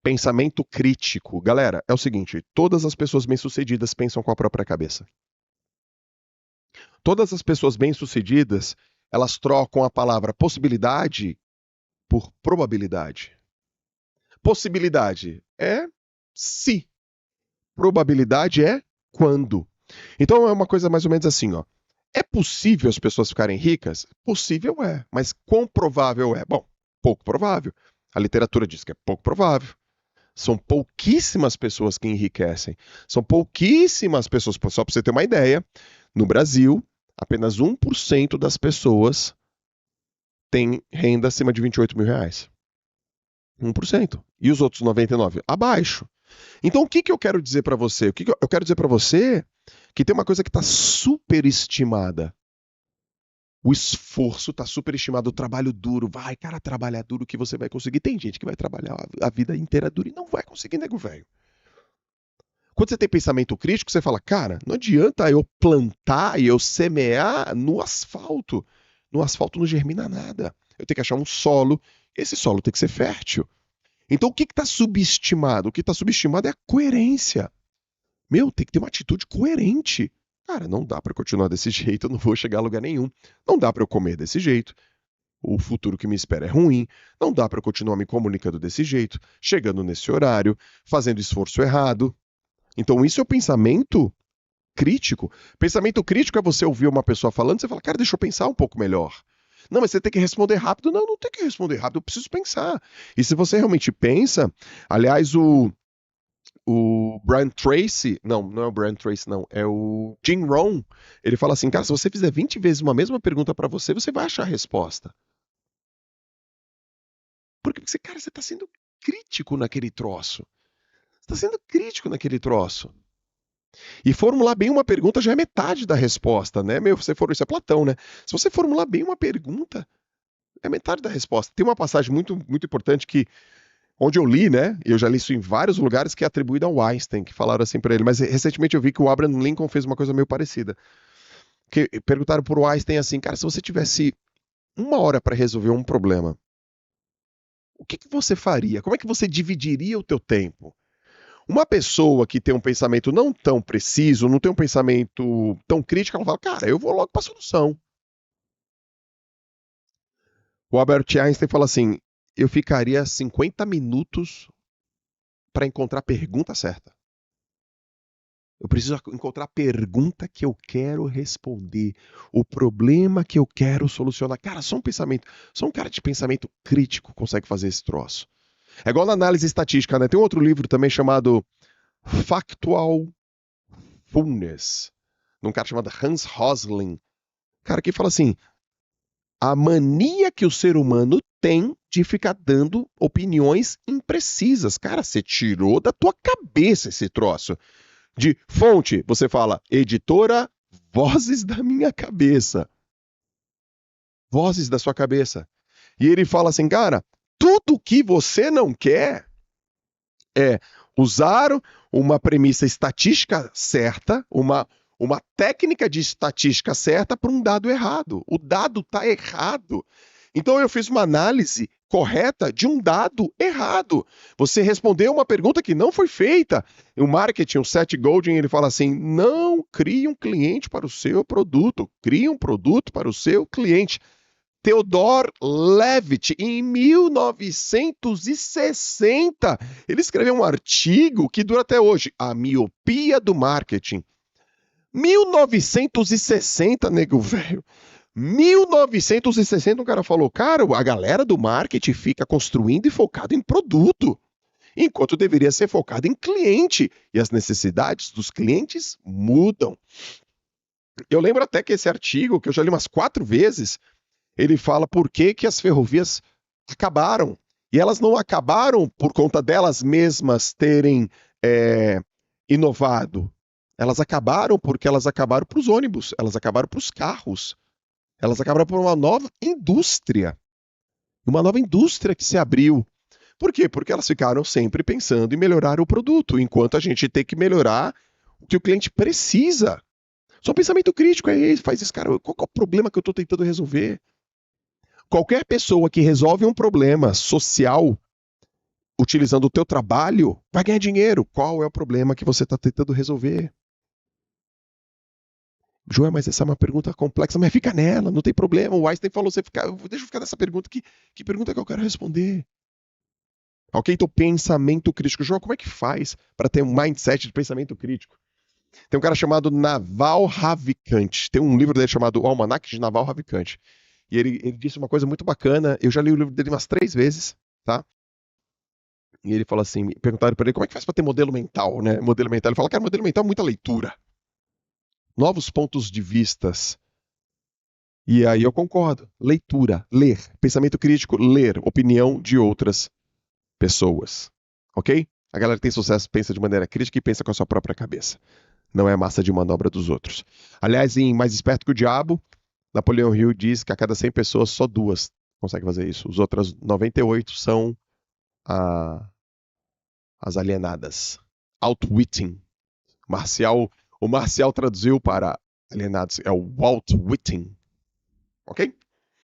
Pensamento crítico. Galera, é o seguinte, todas as pessoas bem-sucedidas pensam com a própria cabeça. Todas as pessoas bem-sucedidas, elas trocam a palavra possibilidade por probabilidade. Possibilidade é se. Probabilidade é quando. Então é uma coisa mais ou menos assim, ó. É possível as pessoas ficarem ricas? Possível é, mas quão provável é? Bom, pouco provável. A literatura diz que é pouco provável. São pouquíssimas pessoas que enriquecem. São pouquíssimas pessoas, só para você ter uma ideia, no Brasil, apenas 1% das pessoas tem renda acima de R$ 28.000. 1%. E os outros 99%? Abaixo. Então, o que eu quero dizer para você? Eu quero dizer para você que tem uma coisa que está superestimada. O esforço está superestimado, o trabalho duro. Vai, cara, trabalhar duro que você vai conseguir. Tem gente que vai trabalhar a vida inteira duro e não vai conseguir, nego velho. Quando você tem pensamento crítico, você fala, cara, não adianta eu plantar e eu semear no asfalto. No asfalto não germina nada. Eu tenho que achar um solo. Esse solo tem que ser fértil. Então, o que está subestimado? O que está subestimado é a coerência. Meu, tem que ter uma atitude coerente. Cara, não dá para continuar desse jeito, eu não vou chegar a lugar nenhum. Não dá para eu comer desse jeito. O futuro que me espera é ruim. Não dá para eu continuar me comunicando desse jeito, chegando nesse horário, fazendo esforço errado. Então, isso é o pensamento crítico. Pensamento crítico é você ouvir uma pessoa falando, você fala, cara, deixa eu pensar um pouco melhor. Não, mas você tem que responder rápido. Não, não tem que responder rápido, eu preciso pensar. E se você realmente pensa, aliás, o Brian Tracy, não é o Brian Tracy, não, é o Jim Rohn, ele fala assim, cara, se você fizer 20 vezes uma mesma pergunta para você, você vai achar a resposta. Porque, cara, você tá sendo crítico naquele troço. Você tá sendo crítico naquele troço. E formular bem uma pergunta já é metade da resposta, né? Isso é Platão, né? Se você formular bem uma pergunta, é metade da resposta. Tem uma passagem muito, muito importante que onde eu li, né? Eu já li isso em vários lugares que é atribuído ao Einstein, que falaram assim para ele. Mas recentemente eu vi que o Abraham Lincoln fez uma coisa meio parecida. Que perguntaram pro Einstein assim, cara, se você tivesse 1 hora para resolver um problema, o que você faria? Como é que você dividiria o teu tempo? Uma pessoa que tem um pensamento não tão preciso, não tem um pensamento tão crítico, ela fala, cara, eu vou logo para a solução. O Albert Einstein fala assim, eu ficaria 50 minutos para encontrar a pergunta certa. Eu preciso encontrar a pergunta que eu quero responder, o problema que eu quero solucionar. Cara, só um cara de pensamento crítico consegue fazer esse troço. É igual na análise estatística, né? Tem um outro livro também chamado Factual Fullness, de um cara chamado Hans Rosling. Cara, que fala assim, a mania que o ser humano tem de ficar dando opiniões imprecisas. Cara, você tirou da tua cabeça esse troço. De fonte, você fala, editora, vozes da minha cabeça. Vozes da sua cabeça. E ele fala assim, cara, tudo que você não quer é usar uma premissa estatística certa, uma técnica de estatística certa para um dado errado. O dado está errado. Então eu fiz uma análise correta de um dado errado. Você respondeu uma pergunta que não foi feita. O marketing, o Seth Godin, ele fala assim, não crie um cliente para o seu produto, crie um produto para o seu cliente. Theodore Levitt, em 1960, ele escreveu um artigo que dura até hoje, A Miopia do Marketing. 1960, nego velho. 1960, um cara falou, cara, a galera do marketing fica construindo e focado em produto, enquanto deveria ser focado em cliente, e as necessidades dos clientes mudam. Eu lembro até que esse artigo, que eu já li umas 4 vezes, ele fala por que as ferrovias acabaram. E elas não acabaram por conta delas mesmas terem inovado. Elas acabaram porque elas acabaram para os ônibus, elas acabaram para os carros. Elas acabaram por uma nova indústria. Uma nova indústria que se abriu. Por quê? Porque elas ficaram sempre pensando em melhorar o produto, enquanto a gente tem que melhorar o que o cliente precisa. Só pensamento crítico é esse, faz isso, cara. Qual é o problema que eu estou tentando resolver? Qualquer pessoa que resolve um problema social, utilizando o teu trabalho, vai ganhar dinheiro. Qual é o problema que você está tentando resolver? Joel, mas essa é uma pergunta complexa, mas fica nela, não tem problema. O Einstein falou, deixa eu ficar nessa pergunta, que pergunta que eu quero responder? Ok, então pensamento crítico. Joel, como é que faz para ter um mindset de pensamento crítico? Tem um cara chamado Naval Ravikant, tem um livro dele chamado O Almanaque de Naval Ravikant. E ele disse uma coisa muito bacana, eu já li o livro dele umas 3 vezes, tá? E ele falou assim, perguntaram para ele como é que faz para ter modelo mental, né? Modelo mental. Ele fala, cara, modelo mental é muita leitura. Novos pontos de vistas. E aí eu concordo. Leitura, ler. Pensamento crítico, ler. Opinião de outras pessoas. Ok? A galera que tem sucesso pensa de maneira crítica e pensa com a sua própria cabeça. Não é massa de manobra dos outros. Aliás, em Mais Esperto que o Diabo, Napoleão Hill diz que a cada 100 pessoas, só 2 conseguem fazer isso. Os outras 98 são as alienadas. Outwitting. O Marcial traduziu para alienados. É o Walt Whitting. Ok?